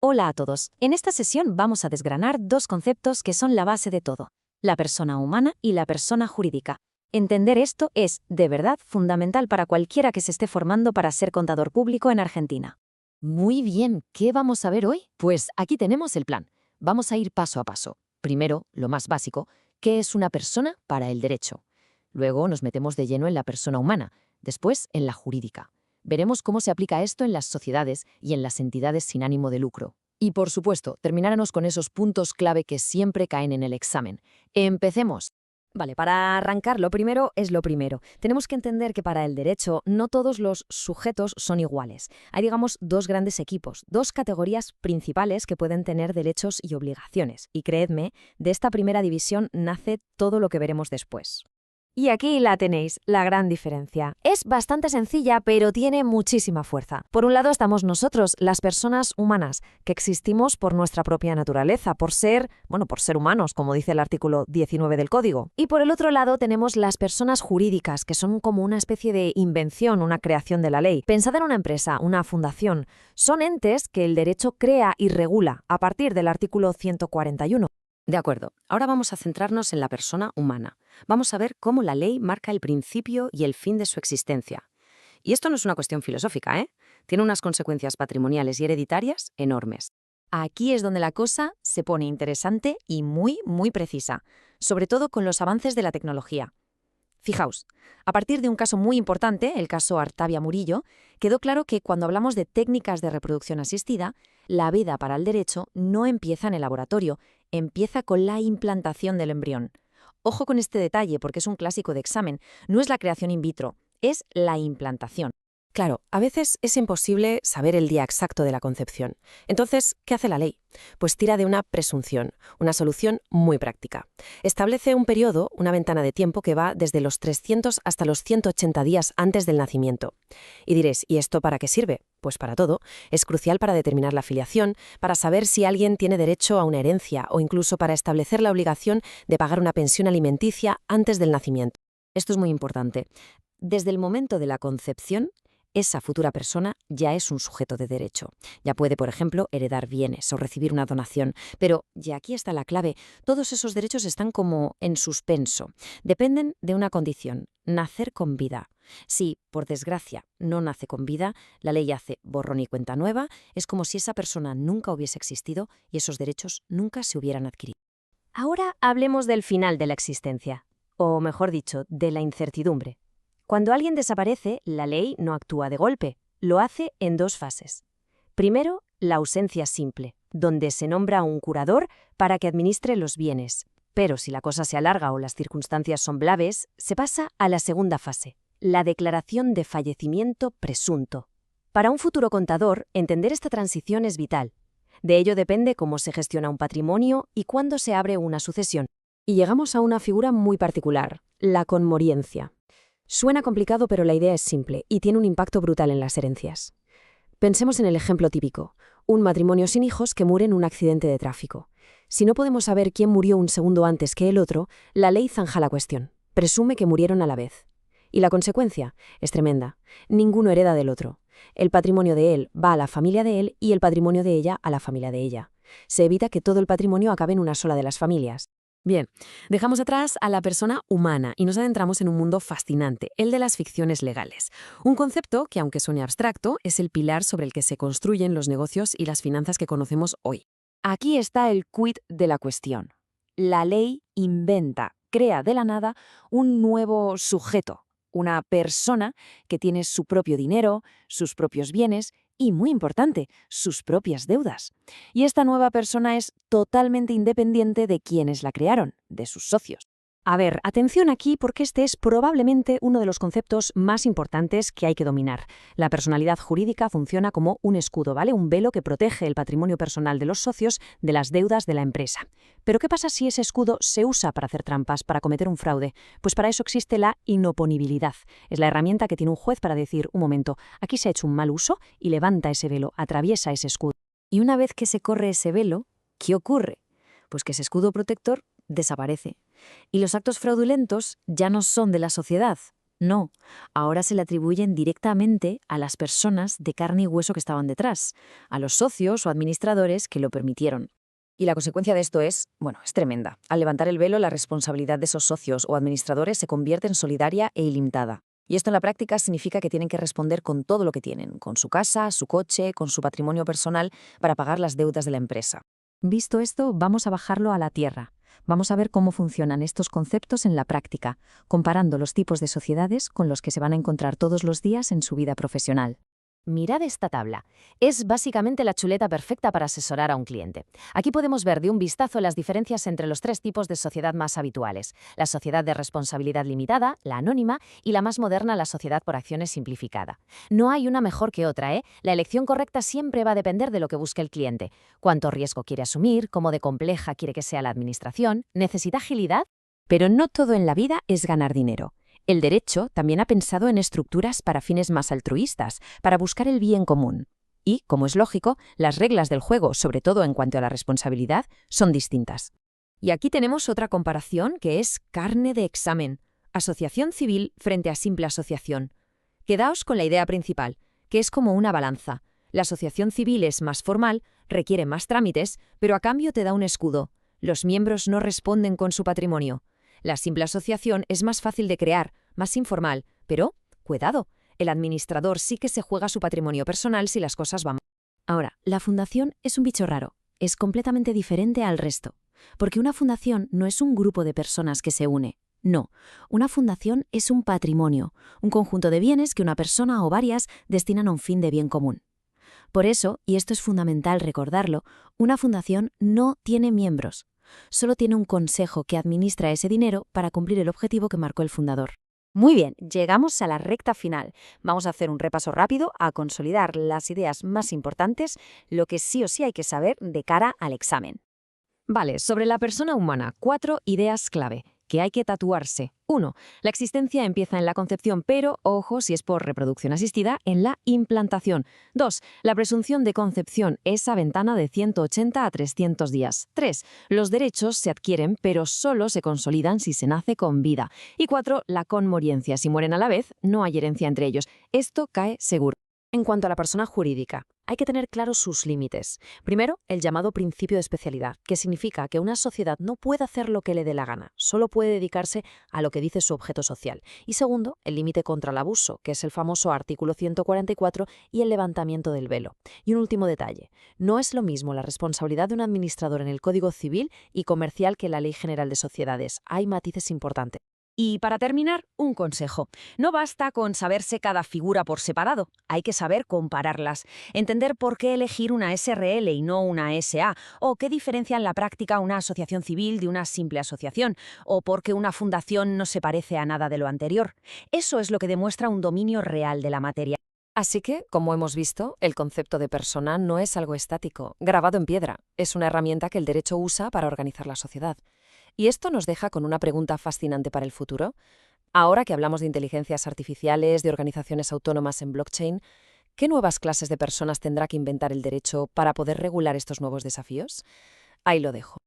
Hola a todos. En esta sesión vamos a desgranar dos conceptos que son la base de todo: la persona humana y la persona jurídica. Entender esto es, de verdad, fundamental para cualquiera que se esté formando para ser contador público en Argentina. Muy bien, ¿qué vamos a ver hoy? Pues aquí tenemos el plan. Vamos a ir paso a paso. Primero, lo más básico, ¿qué es una persona para el derecho? Luego nos metemos de lleno en la persona humana, después en la jurídica. Veremos cómo se aplica esto en las sociedades y en las entidades sin ánimo de lucro. Y por supuesto, terminaremos con esos puntos clave que siempre caen en el examen. ¡Empecemos! Vale, para arrancar, lo primero es lo primero. Tenemos que entender que para el derecho no todos los sujetos son iguales. Hay, digamos, dos grandes equipos, dos categorías principales que pueden tener derechos y obligaciones. Y creedme, de esta primera división nace todo lo que veremos después. Y aquí la tenéis, la gran diferencia. Es bastante sencilla, pero tiene muchísima fuerza. Por un lado estamos nosotros, las personas humanas, que existimos por nuestra propia naturaleza, por ser humanos, como dice el artículo 19 del Código. Y por el otro lado tenemos las personas jurídicas, que son como una especie de invención, una creación de la ley. Pensad en una empresa, una fundación. Son entes que el derecho crea y regula a partir del artículo 141. De acuerdo, ahora vamos a centrarnos en la persona humana. Vamos a ver cómo la ley marca el principio y el fin de su existencia. Y esto no es una cuestión filosófica, ¿eh? Tiene unas consecuencias patrimoniales y hereditarias enormes. Aquí es donde la cosa se pone interesante y muy precisa, sobre todo con los avances de la tecnología. Fijaos, a partir de un caso muy importante, el caso Artavia Murillo, quedó claro que cuando hablamos de técnicas de reproducción asistida, la veda para el derecho no empieza en el laboratorio, empieza con la implantación del embrión. Ojo con este detalle porque es un clásico de examen, no es la creación in vitro, es la implantación. Claro, a veces es imposible saber el día exacto de la concepción. Entonces, ¿qué hace la ley? Pues tira de una presunción, una solución muy práctica. Establece un periodo, una ventana de tiempo que va desde los 300 hasta los 180 días antes del nacimiento. Y diréis, ¿y esto para qué sirve? Pues para todo. Es crucial para determinar la filiación, para saber si alguien tiene derecho a una herencia o incluso para establecer la obligación de pagar una pensión alimenticia antes del nacimiento. Esto es muy importante. Desde el momento de la concepción, esa futura persona ya es un sujeto de derecho. Ya puede, por ejemplo, heredar bienes o recibir una donación. Pero, y aquí está la clave, todos esos derechos están como en suspenso. Dependen de una condición: nacer con vida. Si, por desgracia, no nace con vida, la ley hace borrón y cuenta nueva, es como si esa persona nunca hubiese existido y esos derechos nunca se hubieran adquirido. Ahora hablemos del final de la existencia, o mejor dicho, de la incertidumbre. Cuando alguien desaparece, la ley no actúa de golpe, lo hace en dos fases. Primero, la ausencia simple, donde se nombra a un curador para que administre los bienes. Pero si la cosa se alarga o las circunstancias son graves, se pasa a la segunda fase, la declaración de fallecimiento presunto. Para un futuro contador, entender esta transición es vital. De ello depende cómo se gestiona un patrimonio y cuándo se abre una sucesión. Y llegamos a una figura muy particular, la conmoriencia. Suena complicado, pero la idea es simple y tiene un impacto brutal en las herencias. Pensemos en el ejemplo típico, un matrimonio sin hijos que muere en un accidente de tráfico. Si no podemos saber quién murió un segundo antes que el otro, la ley zanja la cuestión, presume que murieron a la vez. Y la consecuencia es tremenda, ninguno hereda del otro. El patrimonio de él va a la familia de él y el patrimonio de ella a la familia de ella. Se evita que todo el patrimonio acabe en una sola de las familias. Bien, dejamos atrás a la persona humana y nos adentramos en un mundo fascinante, el de las ficciones legales. Un concepto que, aunque suene abstracto, es el pilar sobre el que se construyen los negocios y las finanzas que conocemos hoy. Aquí está el quid de la cuestión. La ley inventa, crea de la nada un nuevo sujeto, una persona que tiene su propio dinero, sus propios bienes y, muy importante, sus propias deudas. Y esta nueva persona es totalmente independiente de quienes la crearon, de sus socios. A ver, atención aquí porque este es probablemente uno de los conceptos más importantes que hay que dominar. La personalidad jurídica funciona como un escudo, ¿vale? Un velo que protege el patrimonio personal de los socios de las deudas de la empresa. Pero ¿qué pasa si ese escudo se usa para hacer trampas, para cometer un fraude? Pues para eso existe la inoponibilidad. Es la herramienta que tiene un juez para decir, un momento, aquí se ha hecho un mal uso y levanta ese velo, atraviesa ese escudo. Y una vez que se corre ese velo, ¿qué ocurre? Pues que ese escudo protector desaparece. Y los actos fraudulentos ya no son de la sociedad, No, ahora se le atribuyen directamente a las personas de carne y hueso que estaban detrás, a los socios o administradores que lo permitieron. Y la consecuencia de esto es tremenda. Al levantar el velo, la responsabilidad de esos socios o administradores se convierte en solidaria e ilimitada. Y esto en la práctica significa que tienen que responder con todo lo que tienen, con su casa, su coche, con su patrimonio personal, para pagar las deudas de la empresa. Visto esto, vamos a bajarlo a la tierra. Vamos a ver cómo funcionan estos conceptos en la práctica, comparando los tipos de sociedades con los que se van a encontrar todos los días en su vida profesional. Mirad esta tabla. Es básicamente la chuleta perfecta para asesorar a un cliente. Aquí podemos ver de un vistazo las diferencias entre los 3 tipos de sociedad más habituales: la sociedad de responsabilidad limitada, la anónima, y la más moderna, la sociedad por acciones simplificada. No hay una mejor que otra, ¿eh? La elección correcta siempre va a depender de lo que busque el cliente. ¿Cuánto riesgo quiere asumir? ¿Cómo de compleja quiere que sea la administración? ¿Necesita agilidad? Pero no todo en la vida es ganar dinero. El derecho también ha pensado en estructuras para fines más altruistas, para buscar el bien común. Y, como es lógico, las reglas del juego, sobre todo en cuanto a la responsabilidad, son distintas. Y aquí tenemos otra comparación que es carne de examen: asociación civil frente a simple asociación. Quedaos con la idea principal, que es como una balanza. La asociación civil es más formal, requiere más trámites, pero a cambio te da un escudo. Los miembros no responden con su patrimonio. La simple asociación es más fácil de crear, más informal, pero, cuidado, el administrador sí que se juega su patrimonio personal si las cosas van mal. Ahora, la fundación es un bicho raro, es completamente diferente al resto, porque una fundación no es un grupo de personas que se une. No, una fundación es un patrimonio, un conjunto de bienes que una persona o varias destinan a un fin de bien común. Por eso, y esto es fundamental recordarlo, una fundación no tiene miembros. Solo tiene un consejo que administra ese dinero para cumplir el objetivo que marcó el fundador. Muy bien, llegamos a la recta final. Vamos a hacer un repaso rápido a consolidar las ideas más importantes, lo que sí o sí hay que saber de cara al examen. Vale, sobre la persona humana, 4 ideas clave que hay que tatuarse. 1. La existencia empieza en la concepción, pero, ojo, si es por reproducción asistida, en la implantación. 2. La presunción de concepción, esa ventana de 180 a 300 días. 3. Los derechos se adquieren, pero solo se consolidan si se nace con vida. Y 4. La conmoriencia. Si mueren a la vez, no hay herencia entre ellos. Esto cae seguro. En cuanto a la persona jurídica, hay que tener claros sus límites. Primero, el llamado principio de especialidad, que significa que una sociedad no puede hacer lo que le dé la gana, solo puede dedicarse a lo que dice su objeto social. Y segundo, el límite contra el abuso, que es el famoso artículo 144 y el levantamiento del velo. Y un último detalle, no es lo mismo la responsabilidad de un administrador en el Código Civil y Comercial que en la Ley General de Sociedades. Hay matices importantes. Y para terminar, un consejo. No basta con saberse cada figura por separado, hay que saber compararlas, entender por qué elegir una SRL y no una SA, o qué diferencia en la práctica una asociación civil de una simple asociación, o por qué una fundación no se parece a nada de lo anterior. Eso es lo que demuestra un dominio real de la materia. Así que, como hemos visto, el concepto de persona no es algo estático, grabado en piedra. Es una herramienta que el derecho usa para organizar la sociedad. Y esto nos deja con una pregunta fascinante para el futuro. Ahora que hablamos de inteligencias artificiales, de organizaciones autónomas en blockchain, ¿qué nuevas clases de personas tendrá que inventar el derecho para poder regular estos nuevos desafíos? Ahí lo dejo.